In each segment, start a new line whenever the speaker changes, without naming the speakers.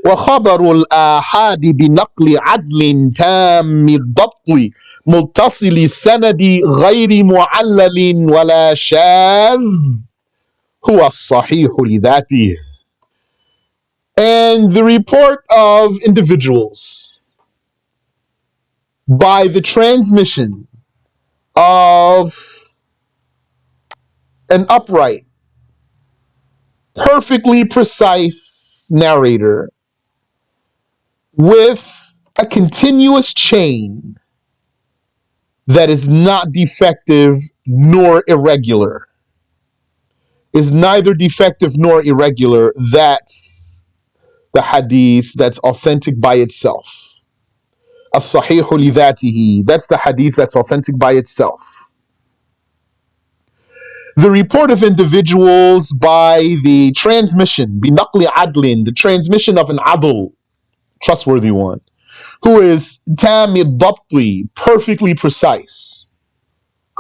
وخبر الآحاد بنقل عدل تام الضبط متصل السند غير معلل ولا شاذ هو الصحيح لذاته. And the report of individuals by the transmission of an upright, perfectly precise narrator with a continuous chain that is not defective nor irregular, is neither defective nor irregular. That's the hadith that's authentic by itself. As-sahihu li dhatihi. That's the hadith that's authentic by itself. The report of individuals by the transmission, binaqli adlin, the transmission of an adl, trustworthy one, who is tamid dabti, perfectly precise,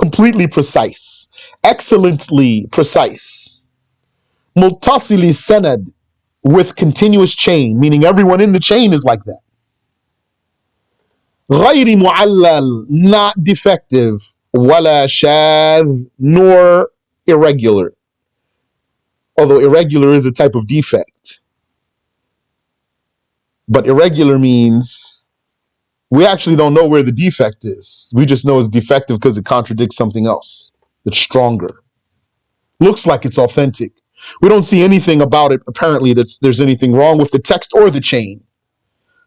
completely precise, excellently precise, multasili sanad, with continuous chain, meaning everyone in the chain is like that. غير معلل, not defective, ولا شاذ, nor irregular. Although irregular is a type of defect. But irregular means we actually don't know where the defect is. We just know it's defective because it contradicts something else that's stronger. Looks like it's authentic. We don't see anything about it, apparently, there's anything wrong with the text or the chain.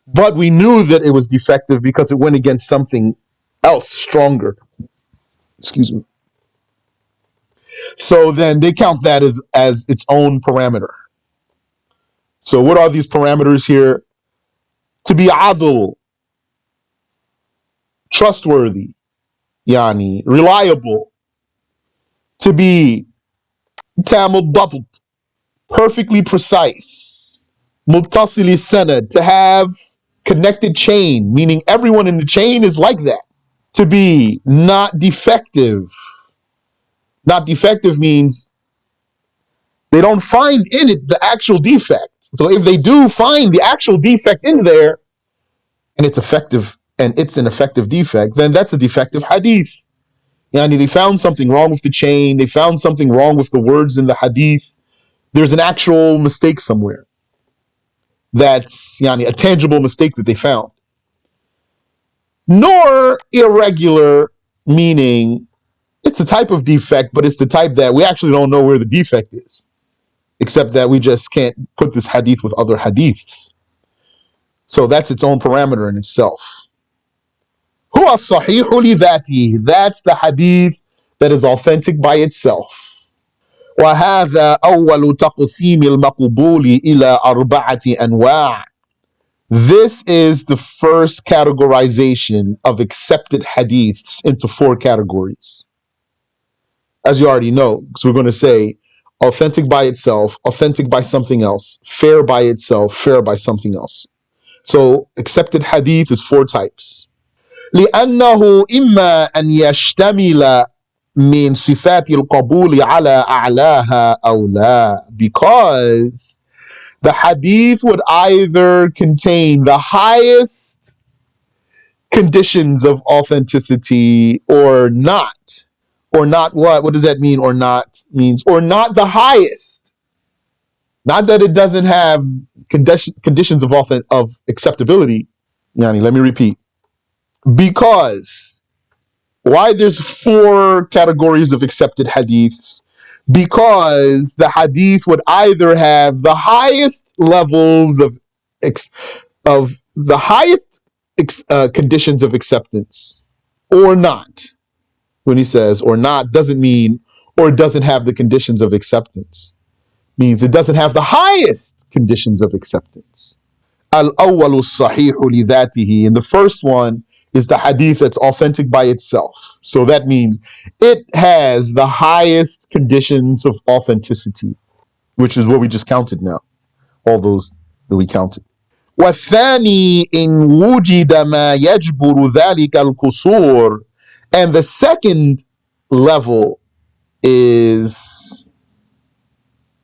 But we knew that it was defective because it went against something else stronger. Excuse me. So then they count that as its own parameter. So what are these parameters here? To be adl, trustworthy, yani, reliable. To be tamil doubled, perfectly precise. Muttasili sanad, to have connected chain, meaning everyone in the chain is like that. To be not defective. Not defective means they don't find in it the actual defect. So if they do find the actual defect in there, and it's effective, and it's an effective defect, then that's a defective hadith. Yani, they found something wrong with the chain, they found something wrong with the words in the hadith. There's an actual mistake somewhere. That's yani, a tangible mistake that they found. Nor irregular, meaning it's a type of defect, but it's the type that we actually don't know where the defect is, except that we just can't put this hadith with other hadiths. So that's its own parameter in itself. Huwa sahihu li dhatihi. That's the hadith that is authentic by itself. وهذا أول تقسيم المقبول إلى أربعة أنواع. This is the first categorization of accepted hadiths into 4 categories. As you already know, because we're going to say authentic by itself, authentic by something else, fair by itself, fair by something else. So accepted hadith is 4 types. لأنه إما أن يشتمل من صفات القبول على أعلاها أو لا, because the hadith would either contain the highest conditions of authenticity or not. Or not what? What does that mean? Or not means, or not the highest. Not that it doesn't have conditions of acceptability. Yani, let me repeat. Because why there's 4 categories of accepted hadiths? Because the hadith would either have the highest levels of the highest conditions of acceptance, or not. When he says or not, doesn't mean or doesn't have the conditions of acceptance. Means it doesn't have the highest conditions of acceptance. Al-awwalu as-sahihu li dhatihi. And the first one is the hadith that's authentic by itself. So that means it has the highest conditions of authenticity, which is what we just counted now. All those that we counted. وَالثَّانِي إِن وُجِدَ مَا يَجْبُرُ ذَلِكَ الْقُصُورِ. And the second level is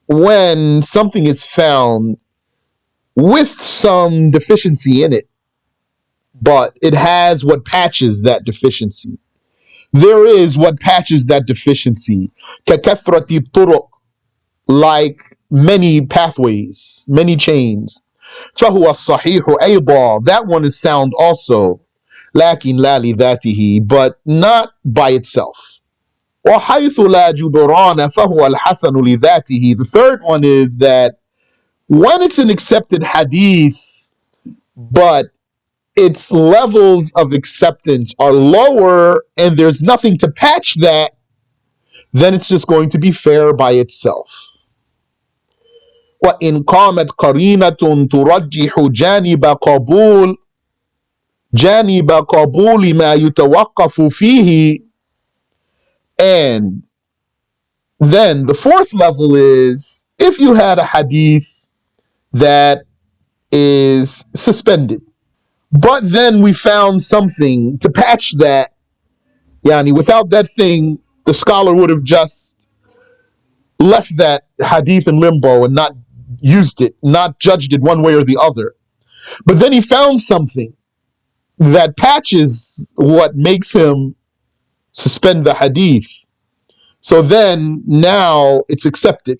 when something is found with some deficiency in it, but it has what patches that deficiency. There is what patches that deficiency. كَكَثْرَةِ الطُّرُقِ, like many pathways, many chains. فَهُوَ الصَّحِيحُ أَيْضًا, that one is sound also. لكن لا لذاته, but not by itself. وحيث لا جبران فهو الحسن لذاته. The third one is that when it's an accepted hadith, but its levels of acceptance are lower and there's nothing to patch that, then it's just going to be fair by itself. وَإِنْ قَامَتْ قَرِينَةٌ تُرَجِّحُ جانب قبول ما يتوقف فيه. And then the fourth level is if you had a hadith that is suspended, but then we found something to patch that. Yani, without that thing, the scholar would have just left that hadith in limbo and not used it, not judged it one way or the other. But then he found something that patches what makes him suspend the hadith. So then now it's accepted.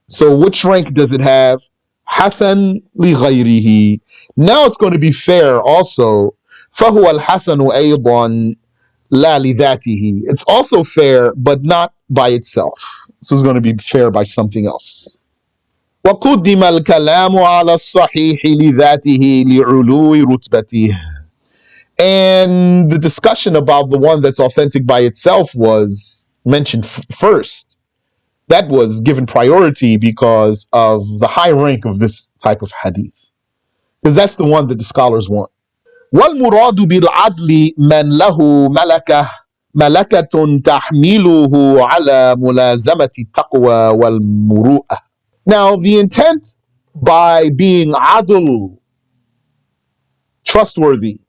So which rank does it have? Hasan li ghayrihi. Now it's going to be fair also. فَهُوَ الْحَسَنُ أَيْضًا لَا لِذَاتِهِ. It's also fair, but not by itself. So it's going to be fair by something else. وَقُدِّمَ الْكَلَامُ عَلَى الصَّحِيحِ لِذَاتِهِ لِعُلُوِّ رُتْبَتِهِ. And the discussion about the one that's authentic by itself was mentioned first. That was given priority because of the high rank of this type of hadith. Because that's the one that the scholars want. وَالْمُرَادُ بِالْعَدْلِ مَنْ لَهُ مَلَكَةٌ تَحْمِلُهُ عَلَى مُلَازَمَةِ التَّقْوَى وَالْمُرُوءَةِ. Now, the intent by being adl, trustworthy,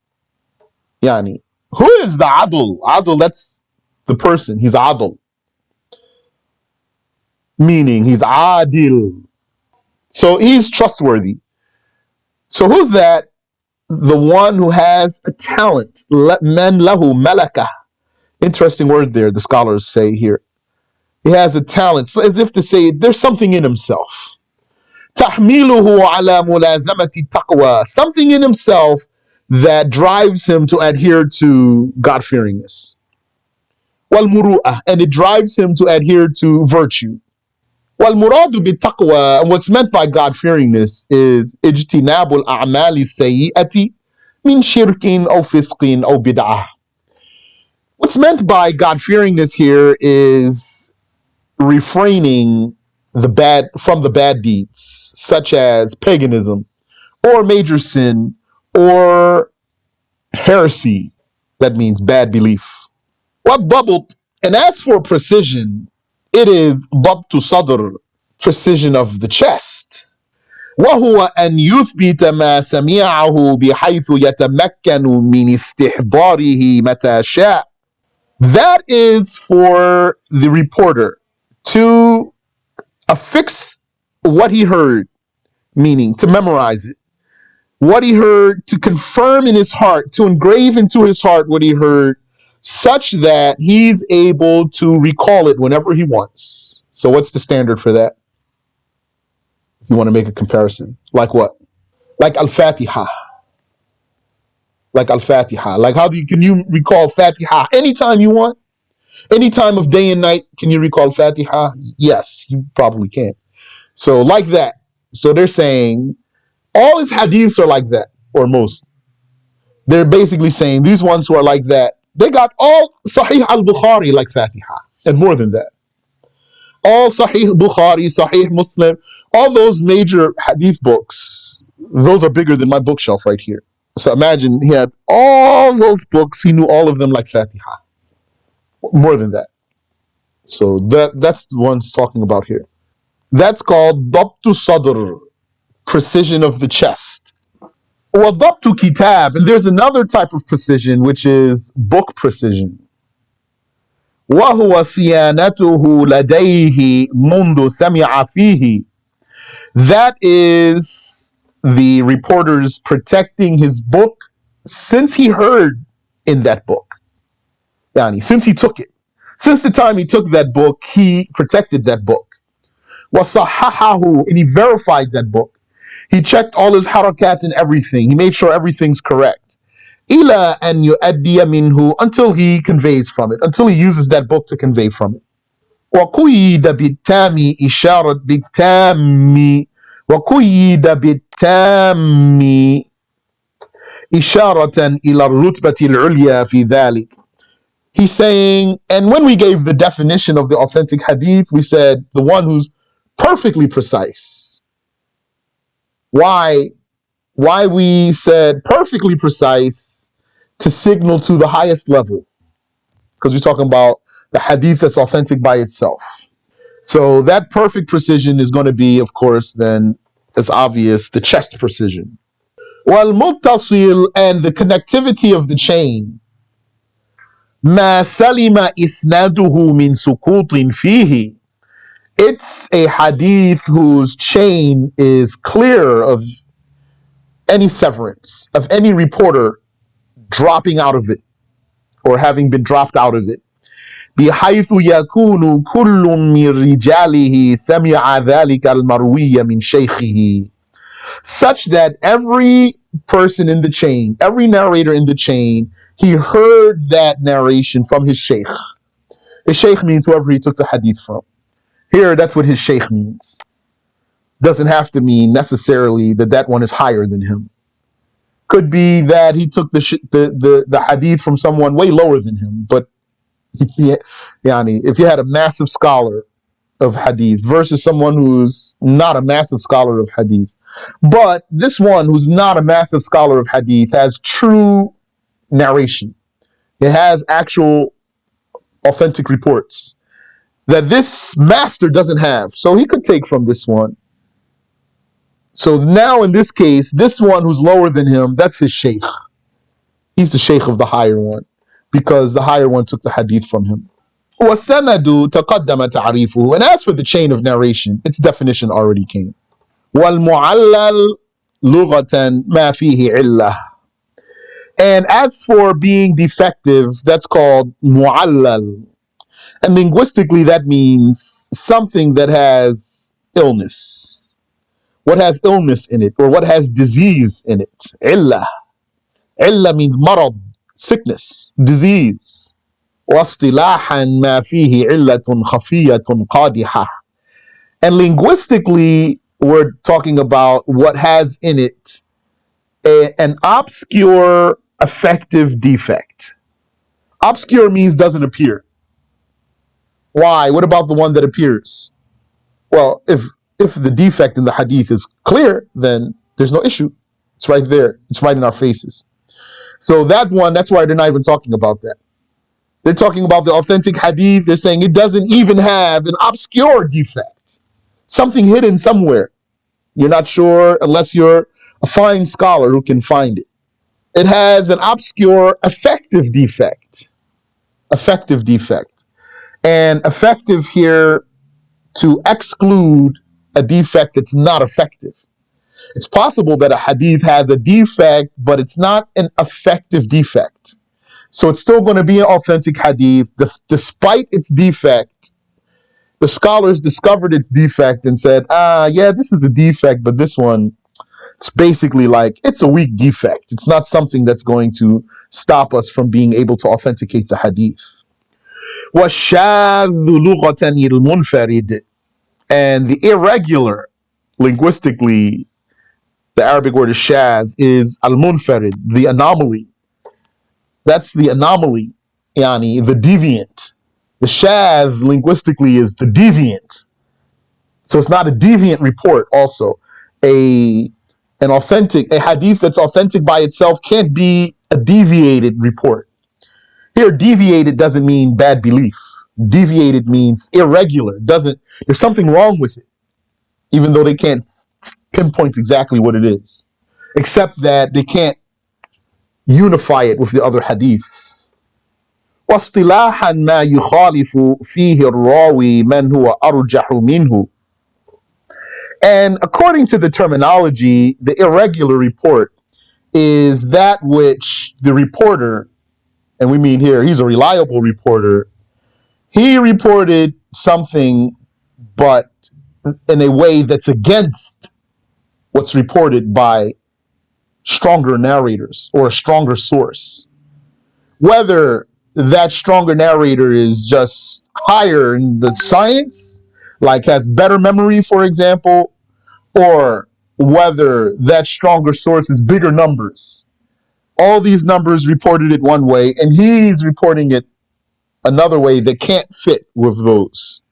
yani, who is the adl? Adl, that's the person. He's adl. Meaning he's adil. So he's trustworthy. So who's that? The one who has a talent. Man lahu malaka. Interesting word there, the scholars say here. He has a talent, so as if to say there's something in himself. Tahmiluhu ala mulazamati taqwa. Something in himself that drives him to adhere to God-fearingness. Wal muru'ah, and it drives him to adhere to virtue. Wal muradu bitaqwa, and what's meant by God-fearingness is ijtinabul a'mali sayyi'ati min shirkin aw fisqin aw bid'ah. What's meant by God-fearingness here is refraining from the bad deeds, such as paganism, or major sin, or heresy. That means bad belief. What double? And as for precision, it is ضبط صدر, precision of the chest. وهو أن يثبت ما سمعه بحيث يتمكن من استحضاره متى شاء. That is for the reporter to affix what he heard, meaning to memorize it. What he heard, to confirm in his heart, to engrave into his heart what he heard, such that he's able to recall it whenever he wants. So what's the standard for that? If you want to make a comparison. Like what? Like Al-Fatiha. Like Al-Fatiha. Like can you recall Fatiha anytime you want? Any time of day and night, can you recall Fatiha? Yes, you probably can. So like that. So they're saying all his hadiths are like that, or most. They're basically saying these ones who are like that, they got all Sahih al-Bukhari like Fatiha, and more than that. All Sahih Bukhari, Sahih Muslim, all those major hadith books, those are bigger than my bookshelf right here. So imagine he had all those books, he knew all of them like Fatiha. More than that. So that's the ones talking about here. That's called Dabtu Sadr, precision of the chest. Or Dabtu Kitab, and there's another type of precision which is book precision. وَهُوَ صِيَانَتُهُ لَدَيْهِ مُنْذُ سَمِعَ فِيهِ. That is the reporters protecting his book since he heard in that book. Yani, since he took it. Since the time he took that book, he protected that book. وَصَحَّحَهُ, and he verified that book. He checked all his harakat and everything. He made sure everything's correct. إِلَى أَنْ يُؤَدِّيَ مِنْهُ, until he conveys from it, until he uses that book to convey from it. وَقُيِّدَ بِالتَّامِ إِشَارَةً بِالتَّامِ وَقُيِّدَ بِالتَّامِ إِشَارَةً إِلَى الرُّتْبَةِ الْعُلْيَا فِي ذَلِكَ. He's saying, and when we gave the definition of the authentic hadith, we said the one who's perfectly precise. Why? Why we said perfectly precise? To signal to the highest level. Because we're talking about the hadith that's authentic by itself. So that perfect precision is going to be, of course, then, it's obvious, the chest precision. Wal-muttasil, and the connectivity of the chain. ما سلم إسناده من سقوط فيه. It's a hadith whose chain is clear of any severance, of any reporter dropping out of it or having been dropped out of it. بحيث يكون كل من رجاله سمع ذلك المروي من شيخه. Such that every person in the chain, every narrator in the chain, he heard that narration from his sheikh. His sheikh means whoever he took the hadith from. Here, that's what his sheikh means. Doesn't have to mean necessarily that that one is higher than him. Could be that he took the hadith from someone way lower than him. But yani, if you had a massive scholar of hadith versus someone who's not a massive scholar of hadith, but this one who's not a massive scholar of hadith has true narration. It has actual authentic reports that this master doesn't have. So he could take from this one. So now in this case, this one who's lower than him, that's his sheikh. He's the sheikh of the higher one because the higher one took the hadith from him. وَالسَّنَدُ تَقَدَّمَ تَعْرِيفُهُ. And as for the chain of narration, its definition already came. وَالْمُعَلَّلْ لُغَةً مَا فِيهِ عِلَّةٌ. And as for being defective, that's called mu'allal. And linguistically, that means something that has illness. What has illness in it, or what has disease in it. Illah. Illah means marad, sickness, disease. وَاصْطِلَاحًا مَا فِيهِ عِلَّةٌ خَفِيَّةٌ قَادِحَةٌ. And linguistically, we're talking about what has in it an obscure affective defect. Obscure means doesn't appear. Why? What about the one that appears? Well, if the defect in the hadith is clear, then there's no issue. It's right there. It's right in our faces. So that one, that's why they're not even talking about that. They're talking about the authentic hadith. They're saying it doesn't even have an obscure defect. Something hidden somewhere. You're not sure unless you're a fine scholar who can find it. It has an obscure affective defect. Affective defect. And effective here to exclude a defect that's not effective. It's possible that a hadith has a defect, but it's not an effective defect. So it's still going to be an authentic hadith. Despite its defect, the scholars discovered its defect and said, yeah, this is a defect, but this one, it's basically like, it's a weak defect. It's not something that's going to stop us from being able to authenticate the hadith. وَالشَّاذُ لُغَةً الْمُنْفَرِدِ. And the irregular, linguistically, the Arabic word is shadh, is al-munfarid, the anomaly. That's the anomaly, yani, the deviant. The shadh, linguistically, is the deviant. So it's not a deviant report also. A hadith that's authentic by itself can't be a deviated report. Here, deviated doesn't mean bad belief. Deviated means irregular. There's something wrong with it, even though they can't pinpoint exactly what it is, except that they can't unify it with the other hadiths. وَاصْطِلَاحًا مَا يُخَالِفُ فِيهِ الرَّاوِي مَنْ هُوَ أَرْجَحُ مِنْهُ. And according to the terminology, the irregular report is that which the reporter, and we mean here he's a reliable reporter, he reported something but in a way that's against what's reported by stronger narrators or a stronger source. Whether that stronger narrator is just higher in the science, like has better memory, for example, or whether that stronger source is bigger numbers. All these numbers reported it one way, and he's reporting it another way that can't fit with those.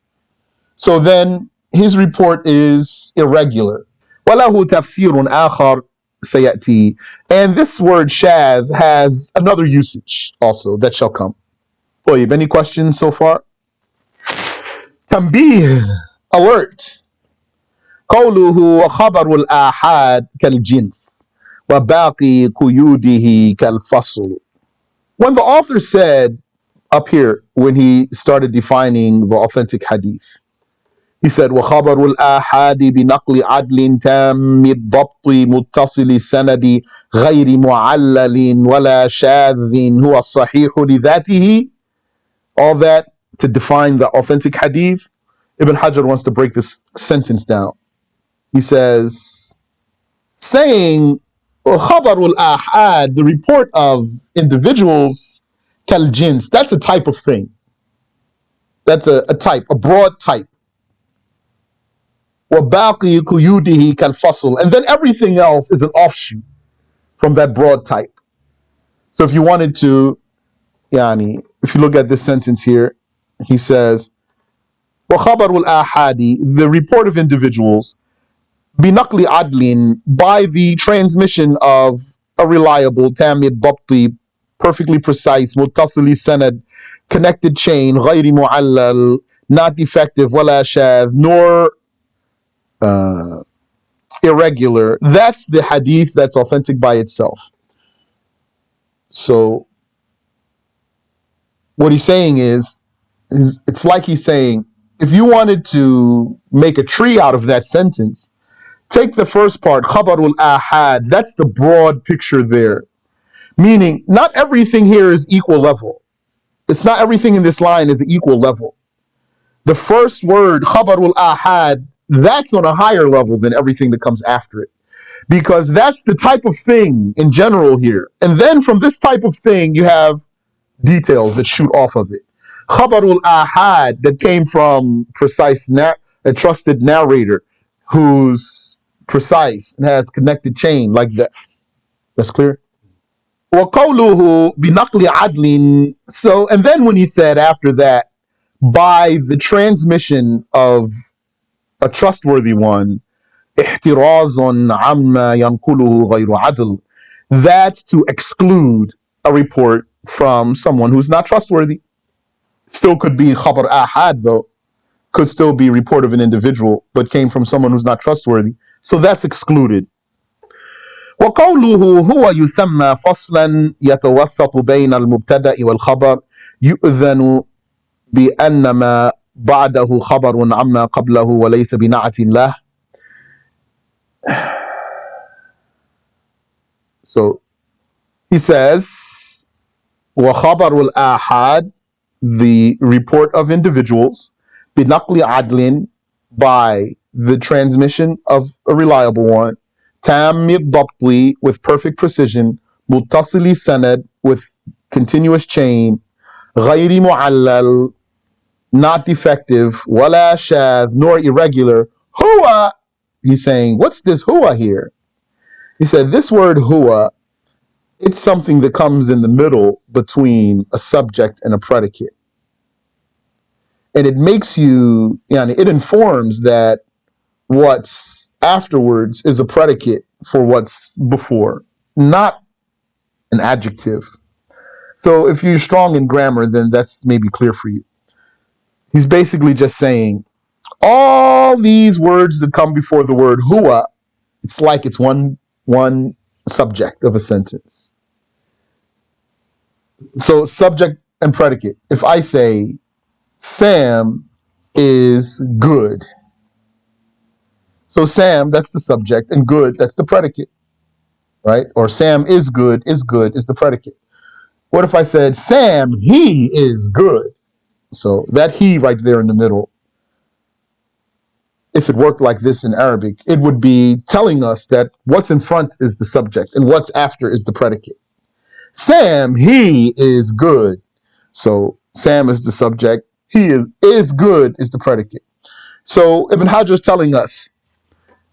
So then his report is irregular. وله تفسير آخر سيأتي. And this word shadh has another usage also that shall come. طيب, any questions so far? تنبيه, alert. قوله وخبر الآحاد كالجنس وباقي قيوده كالفصل. When the author said up here, when he started defining the authentic hadith, he said وخبر الآحاد بنقل عدل تام الضبط متصل السند غير معلل ولا شاذ هو الصحيح لذاته. All that to define the authentic hadith. Ibn Hajar wants to break this sentence down. He says, saying khabarul ahad, the report of individuals, kal jins, that's a type of thing. That's a type, a broad type. Wa baqi quyudihi kal fasl, and then everything else is an offshoot from that broad type. So if you wanted to, if you look at this sentence here, he says, wa khabarul ahadi, the report of individuals, binaqli adlin, by the transmission of a reliable, tamid dabti, perfectly precise, muttasili sanad, connected chain, ghayri mu'allal, not defective, wala shadh, nor irregular. That's the hadith that's authentic by itself. So what he's saying is it's like he's saying, if you wanted to make a tree out of that sentence, take the first part, khabarul ahad, that's the broad picture there. Meaning, not everything here is equal level. It's not everything in this line is equal level. The first word, khabarul ahad, that's on a higher level than everything that comes after it. Because that's the type of thing in general here. And then from this type of thing, you have details that shoot off of it. Khabarul ahad, that came from a trusted narrator who's precise and has connected chain like that. That's clear? وَقَوْلُهُ بِنَقْلِ عَدْلٍ. So, and then when he said after that, by the transmission of a trustworthy one, احتراز عما ينقله غير عدل, that's to exclude a report from someone who's not trustworthy. Still could be khabar ahad though, could still be report of an individual, but came from someone who's not trustworthy. So that's excluded. وقوله هو يسمى فصلا يتوسط بين المبتدأ والخبر يؤذن بأن ما بعده خبر عما قبله وليس بنعت له. So he says وخبر الآحاد, the report of individuals, بنقل عدل, by the transmission of a reliable one, تام الضبط, with perfect precision, متصل sanad, with continuous chain, غير معلل, not defective, ولا شاذ, nor irregular. Huwa, he's saying, what's this huwa here? He said, this word huwa, it's something that comes in the middle between a subject and a predicate. And it makes you, it informs that what's afterwards is a predicate for what's before, not an adjective. So if you're strong in grammar, then that's maybe clear for you. He's basically just saying, all these words that come before the word huwa, it's like it's one subject of a sentence. So subject and predicate. If I say, Sam is good, So Sam, that's the subject, and good, that's the predicate, right? Or Sam is good is the predicate. What if I said, Sam, he is good? So that he right there in the middle, if it worked like this in Arabic, it would be telling us that what's in front is the subject and what's after is the predicate. Sam, he is good. So Sam is the subject, he is good is the predicate. So Ibn Hajar is telling us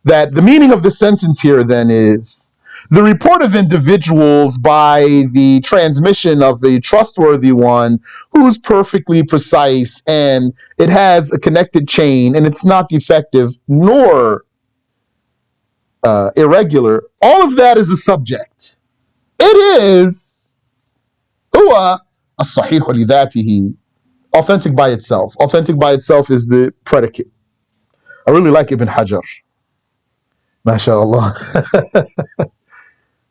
that the meaning of the sentence here then is the report of individuals by the transmission of a trustworthy one who's perfectly precise and it has a connected chain and it's not defective nor irregular. All of that is a subject. It is هو الصحيح لذاته, authentic by itself. Authentic by itself is the predicate. I really like Ibn Hajar. MashaAllah.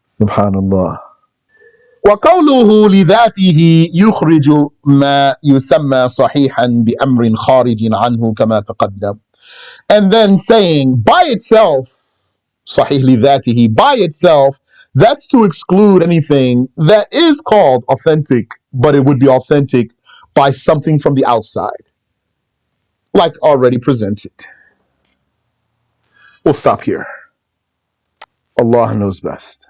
Subhanallah. وقوله لذاته يخرج ما يسمى صحيحا بأمر خارج عنه كما تقدم. And then saying by itself, صحيح لذاته, by itself, that's to exclude anything that is called authentic, but it would be authentic by something from the outside, like already presented. We'll stop here. Allah knows best.